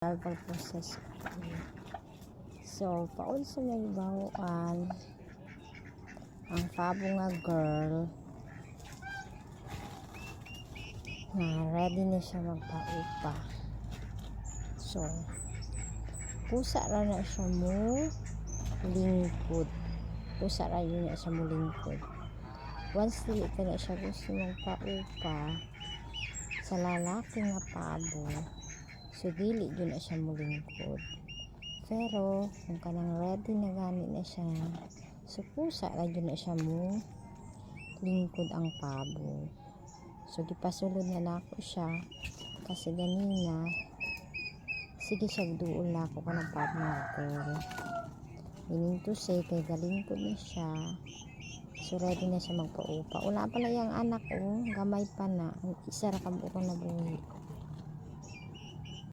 process. So paul sa may bawaan ang pabo nga girl na ready na siya magpaupa. So pusa ra na siya mo lingkod, pusa ra yun na siya mo lingkod. Once dili ka na siya gusto magpaupa sa lalaki nga pabo, so dili yun na siya mo lingkod. Pero kung kanang ready na gani na siya, so pusa ra yun na siya mo lingkod ang pabo. So gipasulod na nako siya kasi ganina sige siya duol na ako kanang pabo nga girl, meaning to say kay galingkod na siya, so ready na siya magpaupa. Una pala yung anak gamay pa na, isa ra ka buko na buhi.